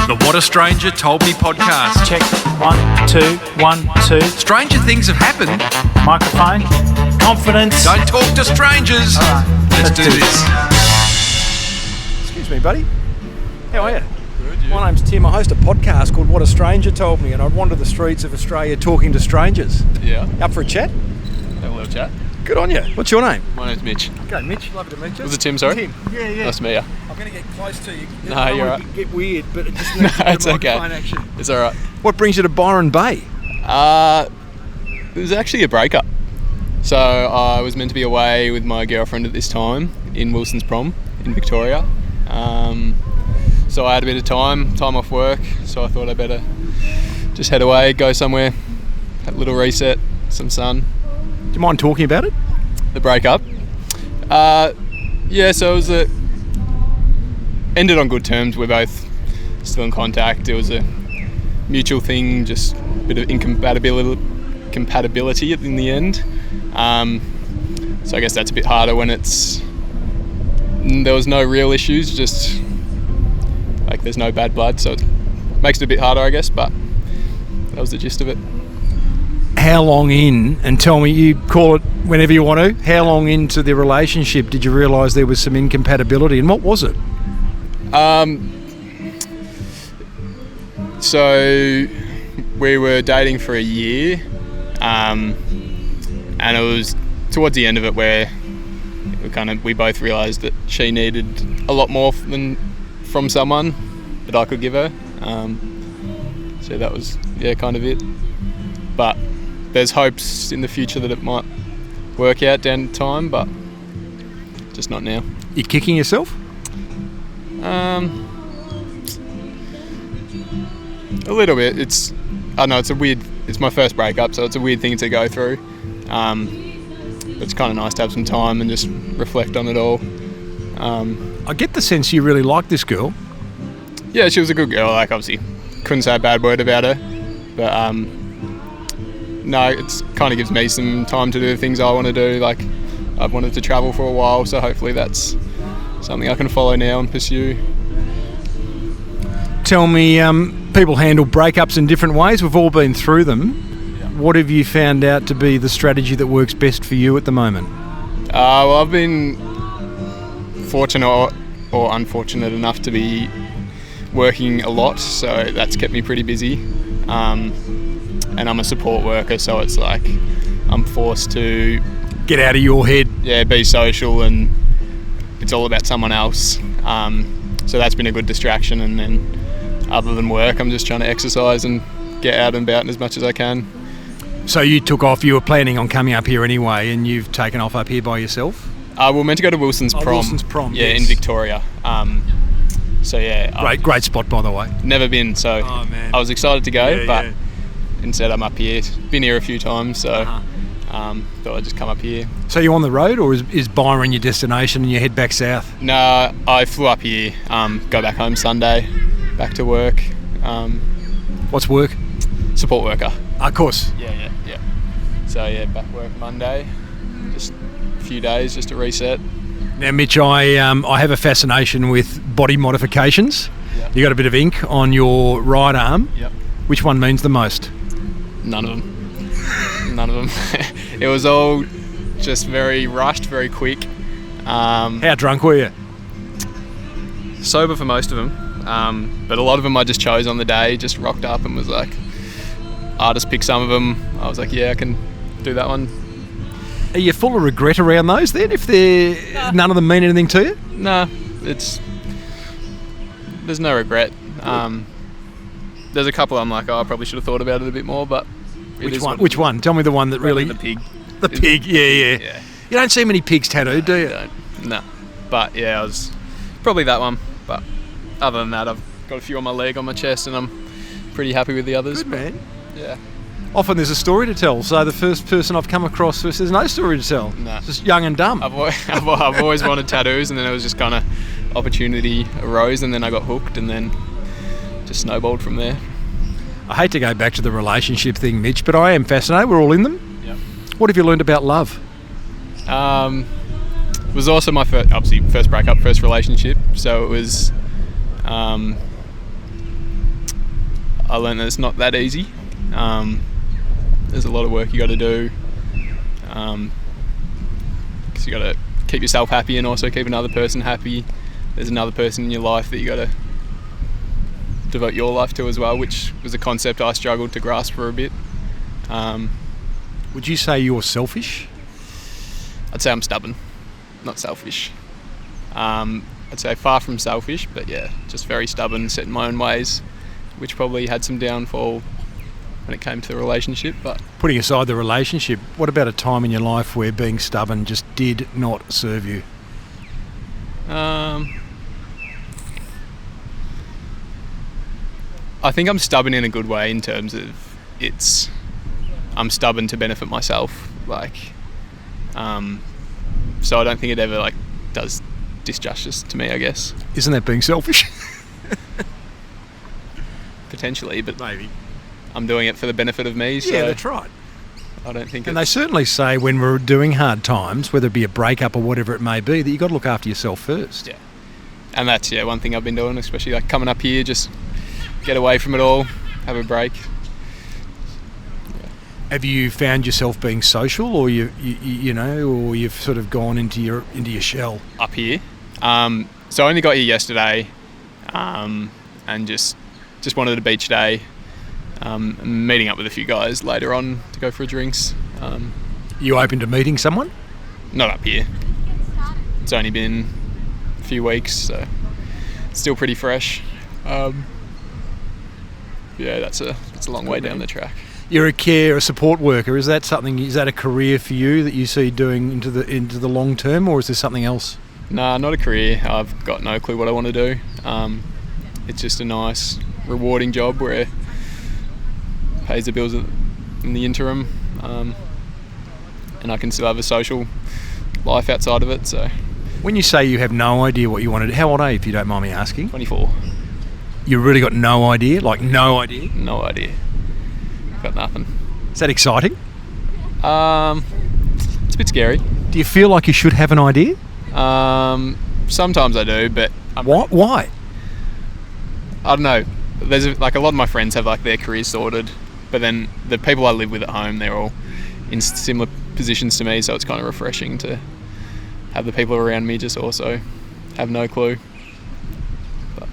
The What a Stranger Told Me podcast. Check. 1, 2, 1, 2. Stranger things have happened. Microphone. Confidence. Don't talk to strangers. All right, Let's do this. Excuse me, buddy. How are you? Good, My name's Tim. I host a podcast called What a Stranger Told Me, and I wander the streets of Australia talking to strangers. Yeah, Up for a chat? have a little chat. Good on you. What's your name? My name's Mitch. Okay, Mitch. Lovely to meet you. Was it Tim, sorry? Tim. Yeah. Nice to meet you. I'm going to get close to you. No, I don't you're want right. to get weird, but it just No, needs a bit it's of okay. microphone action. It's alright. What brings you to Byron Bay? It was actually a breakup. So I was meant to be away with my girlfriend at this time in Wilson's Prom in Victoria. So I had a bit of time off work, so I thought I'd better just head away, go somewhere, have a little reset, some sun. Do you mind talking about it? The breakup. So it was ended on good terms. We're both still in contact. It was a mutual thing, just a bit of incompatibility in the end. So I guess that's a bit harder when there was no real issues, just like there's no bad blood, so it makes it a bit harder, I guess, but that was the gist of it. How long in, and tell me, you call it whenever you want to, how long into the relationship did you realise there was some incompatibility, and what was it? So we were dating for a year, and it was towards the end of it where we both realised that she needed a lot more from someone that I could give her. So that was kind of it. But there's hopes in the future that it might work out down the time, but just not now. You kicking yourself? A little bit. It's my first breakup, so it's a weird thing to go through. But it's kind of nice to have some time and just reflect on it all. I get the sense you really like this girl. Yeah, she was a good girl. Like, obviously, couldn't say a bad word about her. But no, it kind of gives me some time to do the things I want to do. Like, I've wanted to travel for a while, so hopefully that's something I can follow now and pursue. Tell me, people handle breakups in different ways. We've all been through them. Yeah. What have you found out to be the strategy that works best for you at the moment? Well, I've been fortunate or unfortunate enough to be working a lot, so that's kept me pretty busy. And I'm a support worker, so it's like I'm forced to Get out of your head. be social, and it's all about someone else. So that's been a good distraction, and then other than work, I'm just trying to exercise and get out and about as much as I can. So you took off, you were planning on coming up here anyway, and you've taken off up here by yourself? We were meant to go to Wilson's Prom. Wilson's Prom, Yeah, yes. in Victoria. Great spot, by the way. Never been, so Oh, man. I was excited to go, Yeah, but yeah. instead I'm up here. Been here a few times, so thought I'd just come up here. So you on the road, or is Byron your destination and you head back south? No, I flew up here, go back home Sunday, back to work. What's work? Support worker. Of course. Yeah. So back work Monday, just a few days just to reset. Now, Mitch, I have a fascination with body modifications. Yep. You got a bit of ink on your right arm. Yep. Which one means the most? None of them. It was all just very rushed, very quick. How drunk were you? Sober for most of them, but a lot of them I just chose on the day, just rocked up and was like, I'll just pick some of them. I was like, yeah, I can do that one. Are you full of regret around those then, if none of them mean anything to you? Nah, there's no regret. There's a couple I'm like, I probably should have thought about it a bit more, but Which one? Tell me the one that really... the pig. The pig, yeah. Yeah. You don't see many pigs tattooed, do you? No. But yeah, I was probably that one. But other than that, I've got a few on my leg, on my chest, and I'm pretty happy with the others. Good, man. Yeah. Often there's a story to tell, so the first person I've come across who says no story to tell. No. Just young and dumb. I've always wanted tattoos, and then it was just kind of opportunity arose, and then I got hooked, and then just snowballed from there. I hate to go back to the relationship thing, Mitch, but I am fascinated. We're all in them. Yep. What have you learned about love? It was also my first breakup, first relationship. So it was I learned that it's not that easy. There's a lot of work you got to do. Because you got to keep yourself happy and also keep another person happy. There's another person in your life that you got to devote your life to as well, which was a concept I struggled to grasp for a bit. Would you say you're selfish? I'd say I'm stubborn, not selfish. I'd say far from selfish, but yeah, just very stubborn, set in my own ways, which probably had some downfall when it came to the relationship. But Putting aside the relationship, what about a time in your life where being stubborn just did not serve you? I think I'm stubborn in a good way in terms of I'm stubborn to benefit myself, so I don't think it ever does disjustice to me, I guess. Isn't that being selfish? Potentially, but Maybe. I'm doing it for the benefit of me, so Yeah, that's right. I don't think And they certainly say when we're doing hard times, whether it be a breakup or whatever it may be, that you've got to look after yourself first. Yeah. And that's one thing I've been doing, especially coming up here, just get away from it all, have a break. Have you found yourself being social, or or you've sort of gone into your shell? Up here. So I only got here yesterday, and just wanted a beach day. I'm meeting up with a few guys later on to go for drinks. You open to meeting someone? Not up here. It's only been a few weeks, so it's still pretty fresh. That's a long way down the track. You're a support worker. Is that a career for you that you see doing into the long term, or is there something else? Nah, not a career. I've got no clue what I want to do. It's just a nice, rewarding job where it pays the bills in the interim, and I can still have a social life outside of it. So, when you say you have no idea what you want to do, how old are you, if you don't mind me asking? 24. You really got no idea? Like no idea? No idea. Got nothing. Is that exciting? It's a bit scary. Do you feel like you should have an idea? Sometimes I do, but Why? I don't know. There's a lot of my friends have their careers sorted, but then the people I live with at home, they're all in similar positions to me, so it's kind of refreshing to have the people around me just also have no clue. But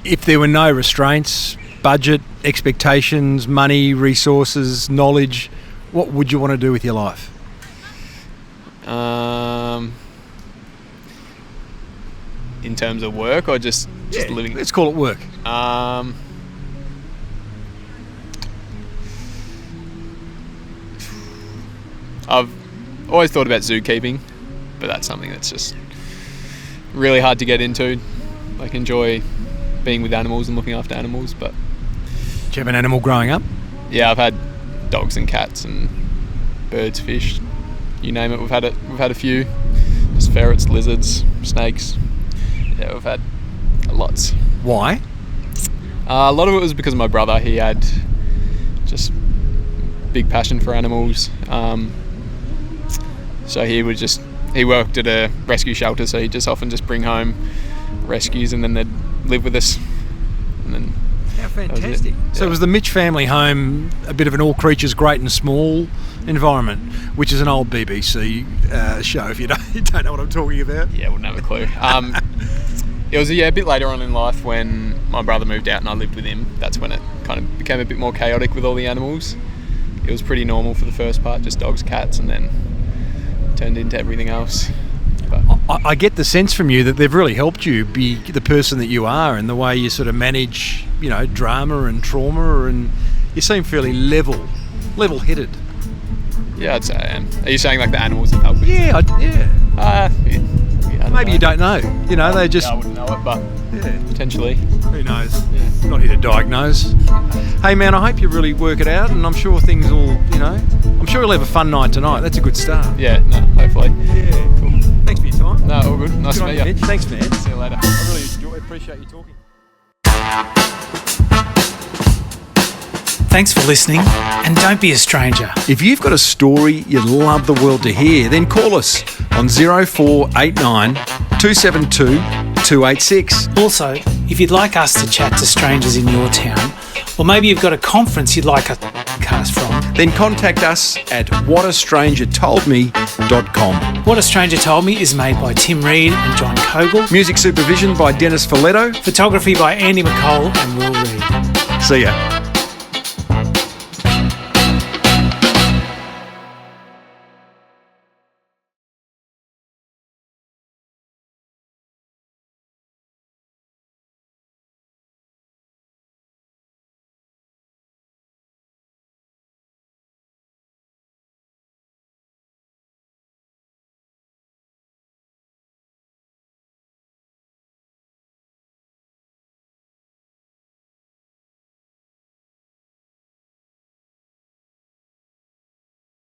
If there were no restraints, budget, expectations, money, resources, knowledge, what would you want to do with your life? in terms of work or just living? Let's call it work. I've always thought about zookeeping, but that's something that's just really hard to get into. Enjoy being with animals and looking after animals, but Did you have an animal growing up? yeah, I've had dogs and cats and birds, fish, you name it. We've had a few, just ferrets, lizards, snakes. Yeah, we've had lots. Why? A lot of it was because of my brother. He had just big passion for animals. So he worked at a rescue shelter, so he'd just often just bring home rescues and then they'd live with us. And then How fantastic. Yeah. So was the Mitch family home a bit of an all creatures great and small environment, which is an old BBC show if you don't know what I'm talking about? Yeah, wouldn't have a clue. It was a bit later on in life when my brother moved out and I lived with him. That's when it kind of became a bit more chaotic with all the animals. It was pretty normal for the first part, just dogs, cats, and then turned into everything else. But I get the sense from you that they've really helped you be the person that you are and the way you sort of manage, drama and trauma, and you seem fairly level-headed. yeah, I'd say I am. Are you saying the animals have helped? Yeah. Yeah, Maybe you don't know. They just... I wouldn't know it, but Yeah. potentially. Who knows? Yeah. I'm not here to diagnose. Hey man, I hope you really work it out, and I'm sure things will, I'm sure you'll have a fun night tonight. That's a good start. Yeah, no, hopefully. Yeah, cool. Thanks for your time. No, all good. Nice Good to on meet you, you. Mitch. Thanks, man. See you later. I really appreciate you talking. Thanks for listening, and don't be a stranger. If you've got a story you'd love the world to hear, then call us on 0489 272 286. Also, if you'd like us to chat to strangers in your town, or maybe you've got a conference you'd like a cast from, Then contact us at whatastrangertoldme.com. What a Stranger Told Me is made by Tim Reed and John Kogel. Music supervision by Dennis Folletto. Photography by Andy McCall and Will Reed. See ya.